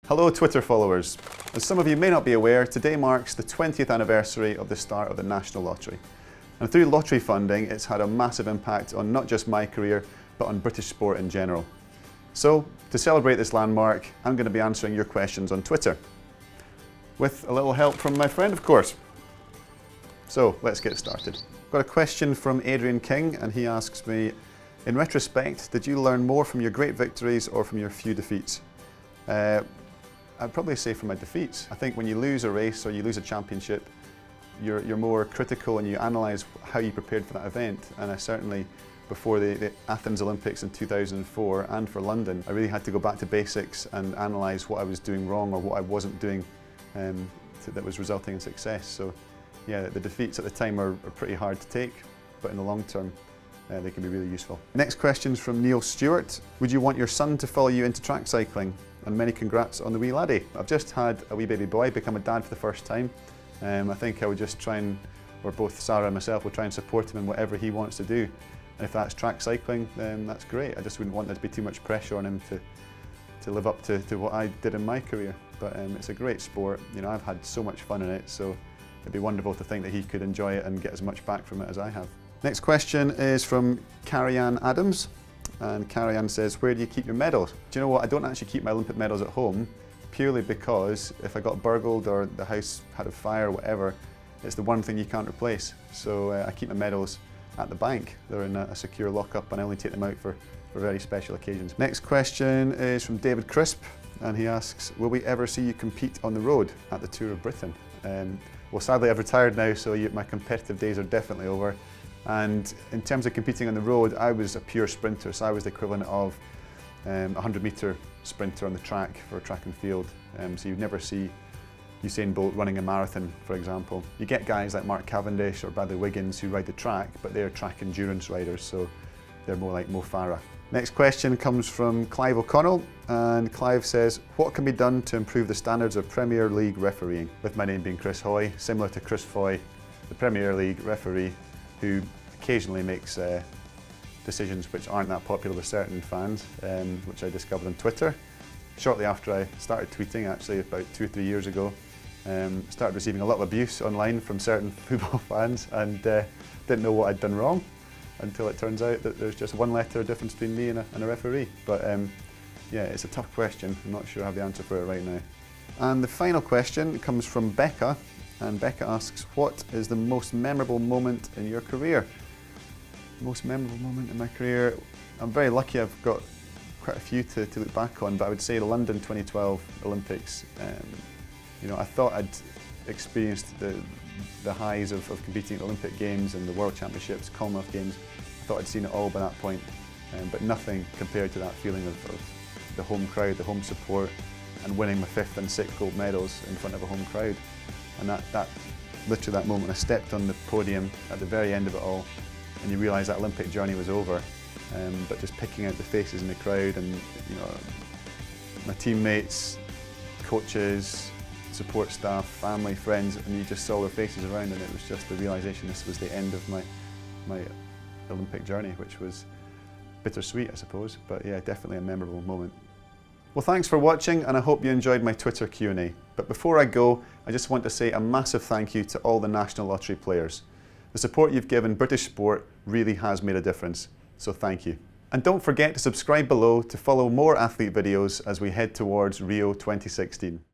Hello Twitter followers. As some of you may not be aware, today marks the 20th anniversary of the start of the National Lottery. And through lottery funding, it's had a massive impact on not just my career, but on British sport in general. So, to celebrate this landmark, I'm going to be answering your questions on Twitter. With a little help from my friend, of course. So, let's get started. I've got a question from Adrian King, and he asks me, in retrospect, did you learn more from your great victories or from your few defeats? I'd probably say from my defeats. I think when you lose a race or you lose a championship, you're more critical and you analyse how you prepared for that event. And I certainly, before the Athens Olympics in 2004 and for London, I really had to go back to basics and analyse what I was doing wrong or what I wasn't doing that was resulting in success. So yeah, the defeats at the time are pretty hard to take, but in the long term, they can be really useful. Next question's from Neil Stewart. Would you want your son to follow you into track cycling? And many congrats on the wee laddie. I've just had a wee baby boy become a dad for the first time. I think I would just try and, or both Sarah and myself will try and support him in whatever he wants to do. And if that's track cycling, then that's great. I just wouldn't want there to be too much pressure on him to live up to what I did in my career. But it's a great sport. You know, I've had so much fun in it, so it'd be wonderful to think that he could enjoy it and get as much back from it as I have. Next question is from Carrie-Anne Adams. And Carrie-Anne says, where do you keep your medals? Do you know what, I don't actually keep my Olympic medals at home, purely because if I got burgled or the house had a fire or whatever, it's the one thing you can't replace. So I keep my medals at the bank. They're in a secure lockup and I only take them out for very special occasions. Next question is from David Crisp, and he asks, will we ever see you compete on the road at the Tour of Britain? Well, sadly I've retired now, so my competitive days are definitely over. And in terms of competing on the road, I was a pure sprinter, so I was the equivalent of a 100-metre sprinter on the track for track and field. So you'd never see Usain Bolt running a marathon, for example. You get guys like Mark Cavendish or Bradley Wiggins who ride the track, but they're track endurance riders, so they're more like Mo Farah. Next question comes from Clive O'Connell, and Clive says, what can be done to improve the standards of Premier League refereeing? With my name being Chris Hoy, similar to Chris Foy, the Premier League referee who occasionally makes decisions which aren't that popular with certain fans, which I discovered on Twitter. Shortly after I started tweeting, actually about 2 or 3 years ago, started receiving a lot of abuse online from certain football fans and didn't know what I'd done wrong until it turns out that there's just one letter difference between me and a referee. But yeah, it's a tough question. I'm not sure I have the answer for it right now. And the final question comes from Becca. And Becca asks, what is the most memorable moment in your career? Most memorable moment in my career? I'm very lucky I've got quite a few to look back on, but I would say the London 2012 Olympics. You know, I thought I'd experienced the highs of competing at the Olympic Games and the World Championships, Commonwealth Games. I thought I'd seen it all by that point, but nothing compared to that feeling of the home crowd, the home support, and winning my 5th and 6th gold medals in front of a home crowd. And literally that moment, I stepped on the podium at the very end of it all, and you realise that Olympic journey was over. But just picking out the faces in the crowd, and you know, my teammates, coaches, support staff, family, friends, and you just saw their faces around, and it was just the realisation this was the end of my Olympic journey, which was bittersweet, I suppose. But yeah, definitely a memorable moment. Well, thanks for watching, and I hope you enjoyed my Twitter Q&A. But before I go, I just want to say a massive thank you to all the National Lottery players. The support you've given British sport really has made a difference, so thank you. And don't forget to subscribe below to follow more athlete videos as we head towards Rio 2016.